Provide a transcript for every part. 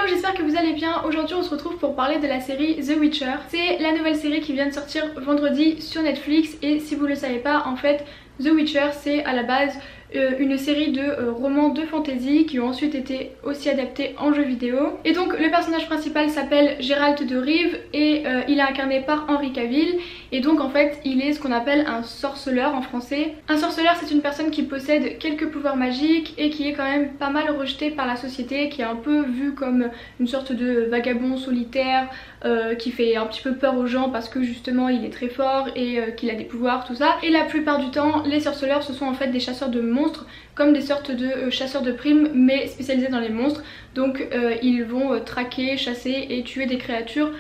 j'espère que vous allez bien. Aujourd'hui on se retrouve pour parler de la série The Witcher. C'est la nouvelle série qui vient de sortir vendredi sur Netflix et si vous le savez pas, en fait The Witcher c'est à la base une série de romans de fantasy qui ont ensuite été aussi adaptés en jeu vidéo. Et donc le personnage principal s'appelle Geralt de Rive et il est incarné par Henry Cavill. Et donc en fait il est ce qu'on appelle un sorceleur en français. Un sorceleur c'est une personne qui possède quelques pouvoirs magiques et qui est quand même pas mal rejeté par la société, qui est un peu vu comme une sorte de vagabond solitaire qui fait un petit peu peur aux gens parce que justement il est très fort et qu'il a des pouvoirs, tout ça. Et la plupart du temps les sorceleurs ce sont en fait des chasseurs de monstres, comme des sortes de chasseurs de primes mais spécialisés dans les monstres. Donc ils vont traquer, chasser et tuer des créatures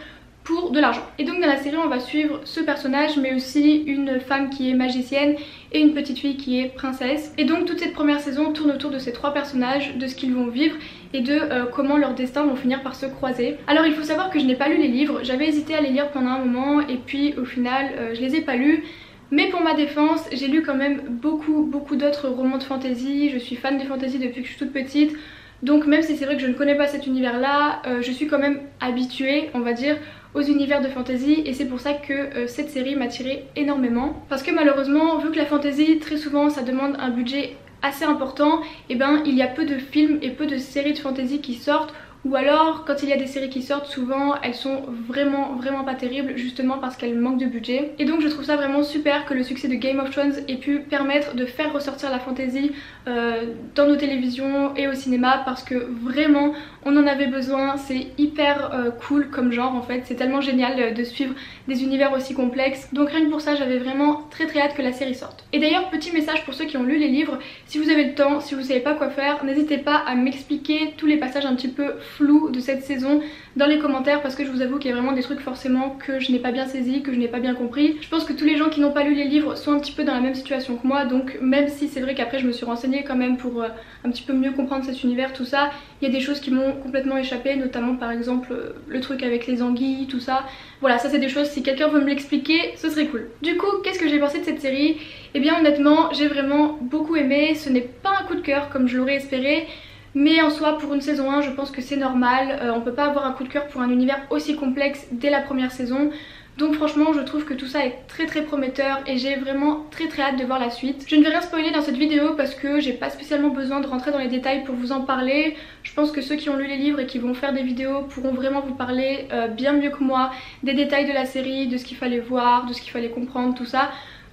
pour de l'argent. Et donc dans la série on va suivre ce personnage mais aussi une femme qui est magicienne et une petite fille qui est princesse. Et donc toute cette première saison tourne autour de ces trois personnages, de ce qu'ils vont vivre et de comment leurs destins vont finir par se croiser. Alors il faut savoir que je n'ai pas lu les livres, j'avais hésité à les lire pendant un moment et puis au final je les ai pas lus. Mais pour ma défense, j'ai lu quand même beaucoup d'autres romans de fantasy. Je suis fan de fantasy depuis que je suis toute petite. Donc même si c'est vrai que je ne connais pas cet univers là, je suis quand même habituée, on va dire, aux univers de fantasy. Et c'est pour ça que cette série m'a attirée énormément. Parce que malheureusement, vu que la fantasy, très souvent, ça demande un budget assez important, et ben il y a peu de films et peu de séries de fantasy qui sortent. Ou alors quand il y a des séries qui sortent, souvent elles sont vraiment pas terribles justement parce qu'elles manquent de budget. Et donc je trouve ça vraiment super que le succès de Game of Thrones ait pu permettre de faire ressortir la fantasy dans nos télévisions et au cinéma, parce que vraiment on en avait besoin. C'est hyper cool comme genre en fait, c'est tellement génial de suivre des univers aussi complexes. Donc rien que pour ça j'avais vraiment très hâte que la série sorte. Et d'ailleurs petit message pour ceux qui ont lu les livres, si vous avez le temps, si vous savez pas quoi faire, n'hésitez pas à m'expliquer tous les passages un petit peu flou de cette saison dans les commentaires, parce que je vous avoue qu'il y a vraiment des trucs forcément que je n'ai pas bien saisi, que je n'ai pas bien compris. Je pense que tous les gens qui n'ont pas lu les livres sont un petit peu dans la même situation que moi, donc même si c'est vrai qu'après je me suis renseignée quand même pour un petit peu mieux comprendre cet univers, tout ça, il y a des choses qui m'ont complètement échappé, notamment par exemple le truc avec les anguilles, tout ça. Voilà, ça c'est des choses, si quelqu'un veut me l'expliquer, ce serait cool. Du coup, qu'est-ce que j'ai pensé de cette série? Eh bien honnêtement, j'ai vraiment beaucoup aimé. Ce n'est pas un coup de cœur comme je l'aurais espéré, mais en soi pour une saison 1 je pense que c'est normal. On peut pas avoir un coup de cœur pour un univers aussi complexe dès la première saison. Donc franchement je trouve que tout ça est très prometteur et j'ai vraiment très hâte de voir la suite. Je ne vais rien spoiler dans cette vidéo parce que j'ai pas spécialement besoin de rentrer dans les détails pour vous en parler. Je pense que ceux qui ont lu les livres et qui vont faire des vidéos pourront vraiment vous parler bien mieux que moi des détails de la série, de ce qu'il fallait voir, de ce qu'il fallait comprendre, tout ça.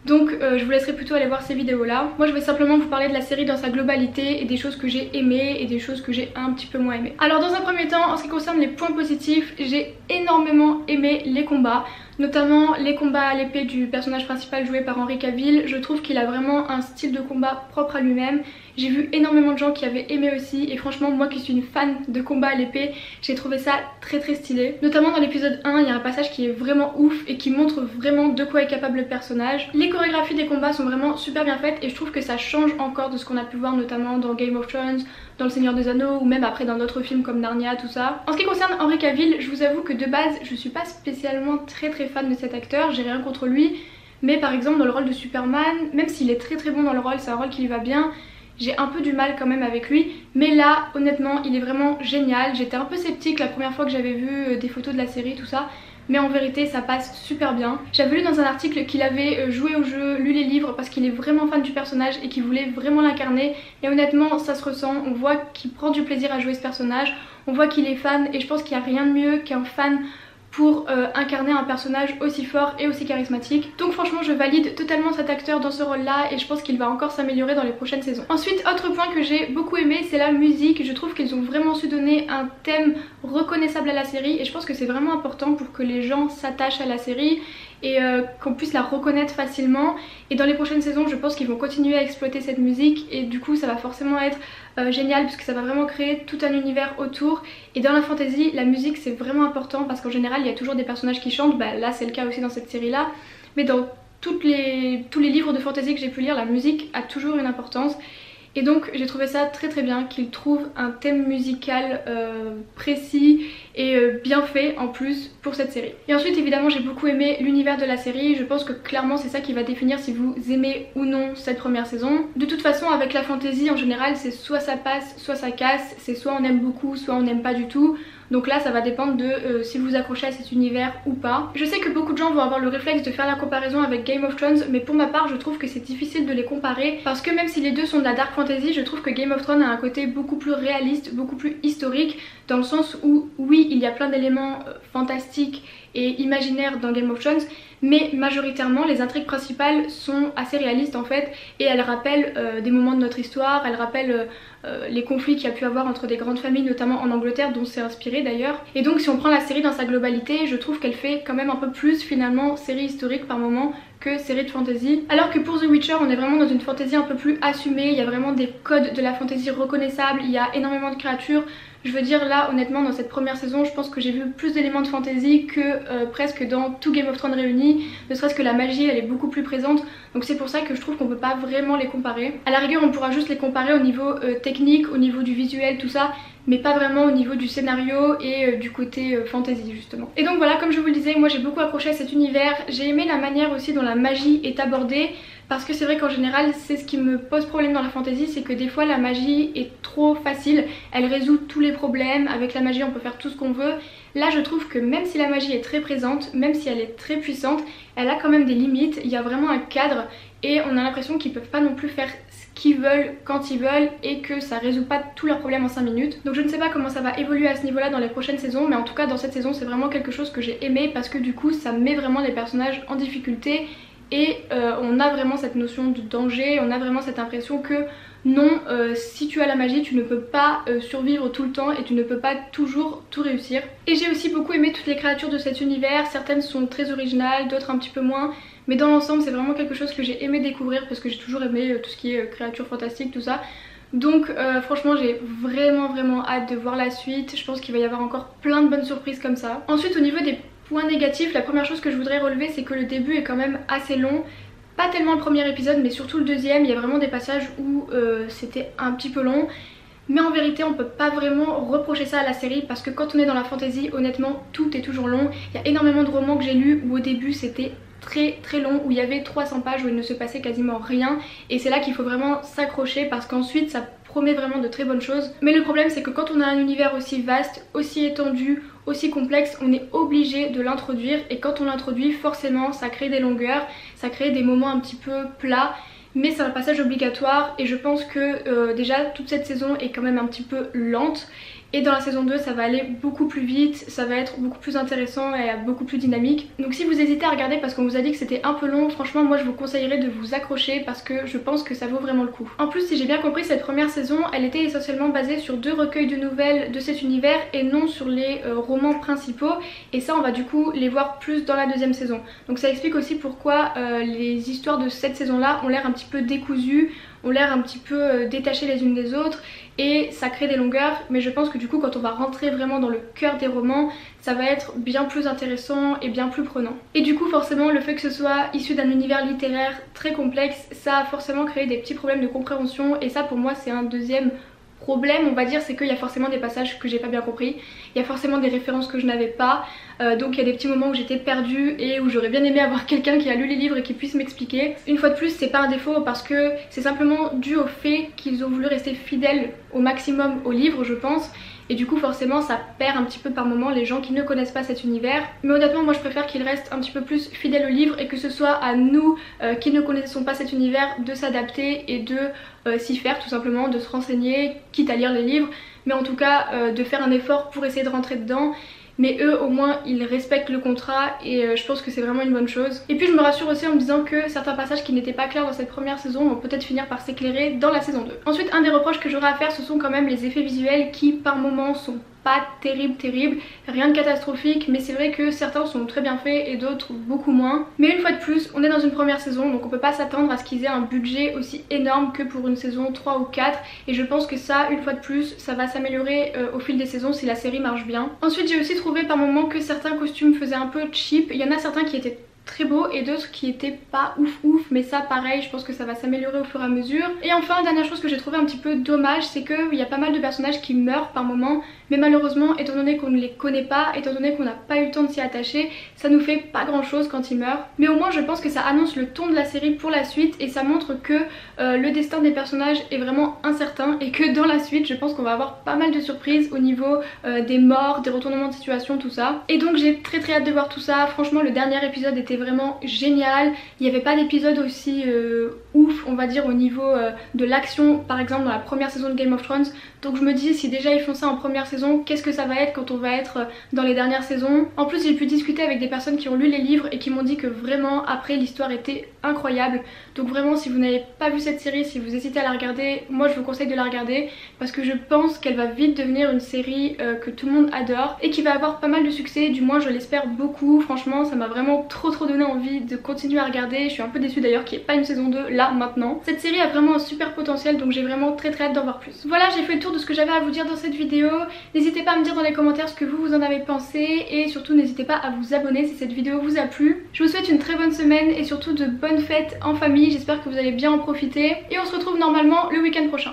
Donc je vous laisserai plutôt aller voir ces vidéos là. Moi je vais simplement vous parler de la série dans sa globalité et des choses que j'ai aimées et des choses que j'ai un petit peu moins aimées. Alors dans un premier temps, en ce qui concerne les points positifs, j'ai énormément aimé les combats, notamment les combats à l'épée du personnage principal joué par Henry Cavill. Je trouve qu'il a vraiment un style de combat propre à lui-même. J'ai vu énormément de gens qui avaient aimé aussi et franchement moi qui suis une fan de combat à l'épée, j'ai trouvé ça très stylé. Notamment dans l'épisode 1, il y a un passage qui est vraiment ouf et qui montre vraiment de quoi est capable le personnage. Les chorégraphies des combats sont vraiment super bien faites et je trouve que ça change encore de ce qu'on a pu voir notamment dans Game of Thrones, dans Le Seigneur des Anneaux ou même après dans d'autres films comme Narnia, tout ça. En ce qui concerne Henry Cavill, je vous avoue que de base je suis pas spécialement très fan de cet acteur, j'ai rien contre lui, mais par exemple dans le rôle de Superman, même s'il est très bon dans le rôle, c'est un rôle qui lui va bien, j'ai un peu du mal quand même avec lui, mais là honnêtement il est vraiment génial. J'étais un peu sceptique la première fois que j'avais vu des photos de la série, tout ça, mais en vérité ça passe super bien. J'avais lu dans un article qu'il avait joué au jeu, lu les livres parce qu'il est vraiment fan du personnage et qu'il voulait vraiment l'incarner, et honnêtement ça se ressent, on voit qu'il prend du plaisir à jouer ce personnage, on voit qu'il est fan et je pense qu'il n'y a rien de mieux qu'un fan pour incarner un personnage aussi fort et aussi charismatique. Donc franchement je valide totalement cet acteur dans ce rôle là et je pense qu'il va encore s'améliorer dans les prochaines saisons. Ensuite, autre point que j'ai beaucoup aimé, c'est la musique. Je trouve qu'ils ont vraiment su donner un thème reconnaissable à la série et je pense que c'est vraiment important pour que les gens s'attachent à la série et qu'on puisse la reconnaître facilement. Et dans les prochaines saisons je pense qu'ils vont continuer à exploiter cette musique et du coup ça va forcément être génial parce que ça va vraiment créer tout un univers autour. Et dans la fantasy la musique c'est vraiment important parce qu'en général il y a toujours des personnages qui chantent, bah, là c'est le cas aussi dans cette série là, mais dans tous les livres de fantasy que j'ai pu lire, la musique a toujours une importance. Et donc j'ai trouvé ça très bien qu'ils trouvent un thème musical précis et bien fait en plus pour cette série. Et ensuite évidemment j'ai beaucoup aimé l'univers de la série. Je pense que clairement c'est ça qui va définir si vous aimez ou non cette première saison. De toute façon avec la fantasy en général c'est soit ça passe soit ça casse, c'est soit on aime beaucoup soit on n'aime pas du tout. Donc là ça va dépendre de si vous accrochez à cet univers ou pas. Je sais que beaucoup de gens vont avoir le réflexe de faire la comparaison avec Game of Thrones, mais pour ma part je trouve que c'est difficile de les comparer parce que même si les deux sont de la dark fantasy, je trouve que Game of Thrones a un côté beaucoup plus réaliste, beaucoup plus historique, dans le sens où oui il y a plein d'éléments fantastiques et imaginaires dans Game of Thrones, mais majoritairement les intrigues principales sont assez réalistes en fait, et elles rappellent des moments de notre histoire, elles rappellent les conflits qu'il y a pu avoir entre des grandes familles, notamment en Angleterre, dont c'est inspiré d'ailleurs. Et donc si on prend la série dans sa globalité, je trouve qu'elle fait quand même un peu plus finalement série historique par moment que série de fantasy. Alors que pour The Witcher on est vraiment dans une fantasy un peu plus assumée, il y a vraiment des codes de la fantasy reconnaissables, il y a énormément de créatures. Je veux dire là honnêtement dans cette première saison je pense que j'ai vu plus d'éléments de fantasy que presque dans tout Game of Thrones réuni, ne serait-ce que la magie elle est beaucoup plus présente, donc c'est pour ça que je trouve qu'on peut pas vraiment les comparer. À la rigueur on pourra juste les comparer au niveau technique, au niveau du visuel, tout ça, mais pas vraiment au niveau du scénario et du côté fantasy justement. Et donc voilà, comme je vous le disais, moi j'ai beaucoup accroché à cet univers, j'ai aimé la manière aussi dont la magie est abordée, parce que c'est vrai qu'en général c'est ce qui me pose problème dans la fantasy, c'est que des fois la magie est trop facile, elle résout tous les problèmes, avec la magie on peut faire tout ce qu'on veut. Là je trouve que même si la magie est très présente, même si elle est très puissante, elle a quand même des limites, il y a vraiment un cadre et on a l'impression qu'ils peuvent pas non plus faire ce qu'ils veulent quand ils veulent et que ça résout pas tous leurs problèmes en 5 minutes. Donc je ne sais pas comment ça va évoluer à ce niveau là dans les prochaines saisons, mais en tout cas dans cette saison c'est vraiment quelque chose que j'ai aimé parce que du coup ça met vraiment les personnages en difficulté. Et on a vraiment cette notion de danger, on a vraiment cette impression que non, si tu as la magie tu ne peux pas survivre tout le temps et tu ne peux pas toujours tout réussir. Et j'ai aussi beaucoup aimé toutes les créatures de cet univers, certaines sont très originales, d'autres un petit peu moins, mais dans l'ensemble c'est vraiment quelque chose que j'ai aimé découvrir parce que j'ai toujours aimé tout ce qui est créatures fantastiques, tout ça. Donc franchement j'ai vraiment hâte de voir la suite, je pense qu'il va y avoir encore plein de bonnes surprises comme ça. Ensuite au niveau des points négatifs, la première chose que je voudrais relever c'est que le début est quand même assez long. Pas tellement le premier épisode mais surtout le deuxième, il y a vraiment des passages où c'était un petit peu long. Mais en vérité on peut pas vraiment reprocher ça à la série parce que quand on est dans la fantasy honnêtement tout est toujours long. Il y a énormément de romans que j'ai lus où au début c'était très long, où il y avait 300 pages où il ne se passait quasiment rien, et c'est là qu'il faut vraiment s'accrocher parce qu'ensuite ça promet vraiment de très bonnes choses. Mais le problème c'est que quand on a un univers aussi vaste, aussi étendu, aussi complexe, on est obligé de l'introduire, et quand on l'introduit forcément ça crée des longueurs, ça crée des moments un petit peu plats, mais c'est un passage obligatoire et je pense que déjà toute cette saison est quand même un petit peu lente. Et dans la saison 2 ça va aller beaucoup plus vite, ça va être beaucoup plus intéressant et beaucoup plus dynamique. Donc si vous hésitez à regarder parce qu'on vous a dit que c'était un peu long, franchement moi je vous conseillerais de vous accrocher parce que je pense que ça vaut vraiment le coup. En plus si j'ai bien compris cette première saison elle était essentiellement basée sur 2 recueils de nouvelles de cet univers et non sur les romans principaux, et ça on va du coup les voir plus dans la deuxième saison. Donc ça explique aussi pourquoi les histoires de cette saison là ont l'air un petit peu décousues, ont l'air un petit peu détachées les unes des autres, et ça crée des longueurs, mais je pense que du coup quand on va rentrer vraiment dans le cœur des romans ça va être bien plus intéressant et bien plus prenant. Et du coup forcément le fait que ce soit issu d'un univers littéraire très complexe, ça a forcément créé des petits problèmes de compréhension, et ça pour moi c'est un deuxième problème on va dire, c'est qu'il y a forcément des passages que j'ai pas bien compris, il y a forcément des références que je n'avais pas, donc il y a des petits moments où j'étais perdue et où j'aurais bien aimé avoir quelqu'un qui a lu les livres et qui puisse m'expliquer. Une fois de plus c'est pas un défaut parce que c'est simplement dû au fait qu'ils ont voulu rester fidèles au maximum au livre je pense, et du coup forcément ça perd un petit peu par moment les gens qui ne connaissent pas cet univers. Mais honnêtement moi je préfère qu'ils restent un petit peu plus fidèles au livre et que ce soit à nous qui ne connaissons pas cet univers de s'adapter et de s'y faire tout simplement, de se renseigner, quitte à lire les livres, mais en tout cas de faire un effort pour essayer de rentrer dedans. Mais eux au moins ils respectent le contrat et je pense que c'est vraiment une bonne chose. Et puis je me rassure aussi en me disant que certains passages qui n'étaient pas clairs dans cette première saison vont peut-être finir par s'éclairer dans la saison 2. Ensuite un des reproches que j'aurais à faire ce sont quand même les effets visuels qui par moments sont pas terribles, rien de catastrophique, mais c'est vrai que certains sont très bien faits et d'autres beaucoup moins. Mais une fois de plus, on est dans une première saison, donc on peut pas s'attendre à ce qu'ils aient un budget aussi énorme que pour une saison 3 ou 4, et je pense que ça, une fois de plus, ça va s'améliorer au fil des saisons si la série marche bien. Ensuite j'ai aussi trouvé par moments que certains costumes faisaient un peu cheap, il y en a certains qui étaient très beaux et d'autres qui étaient pas ouf, mais ça pareil je pense que ça va s'améliorer au fur et à mesure. Et enfin dernière chose que j'ai trouvé un petit peu dommage, c'est qu'il y a pas mal de personnages qui meurent par moment, mais malheureusement étant donné qu'on ne les connaît pas, étant donné qu'on n'a pas eu le temps de s'y attacher, ça nous fait pas grand chose quand ils meurent. Mais au moins je pense que ça annonce le ton de la série pour la suite et ça montre que le destin des personnages est vraiment incertain et que dans la suite je pense qu'on va avoir pas mal de surprises au niveau des morts, des retournements de situation, tout ça. Et donc j'ai très hâte de voir tout ça. Franchement le dernier épisode était vraiment génial, il n'y avait pas d'épisode aussi ouf on va dire au niveau de l'action par exemple dans la première saison de Game of Thrones. Donc je me dis si déjà ils font ça en première saison, qu'est-ce que ça va être quand on va être dans les dernières saisons. En plus j'ai pu discuter avec des personnes qui ont lu les livres et qui m'ont dit que vraiment après l'histoire était incroyable. Donc vraiment si vous n'avez pas vu cette série, si vous hésitez à la regarder, moi je vous conseille de la regarder parce que je pense qu'elle va vite devenir une série que tout le monde adore et qui va avoir pas mal de succès, du moins je l'espère beaucoup. Franchement ça m'a vraiment trop donné envie de continuer à regarder. Je suis un peu déçue d'ailleurs qu'il n'y ait pas une saison 2 là maintenant. Cette série a vraiment un super potentiel donc j'ai vraiment très hâte d'en voir plus. Voilà, j'ai fait le tour de ce que j'avais à vous dire dans cette vidéo. N'hésitez pas à me dire dans les commentaires ce que vous en avez pensé et surtout n'hésitez pas à vous abonner si cette vidéo vous a plu. Je vous souhaite une très bonne semaine et surtout de bonnes fêtes en famille, j'espère que vous allez bien en profiter et on se retrouve normalement le week-end prochain.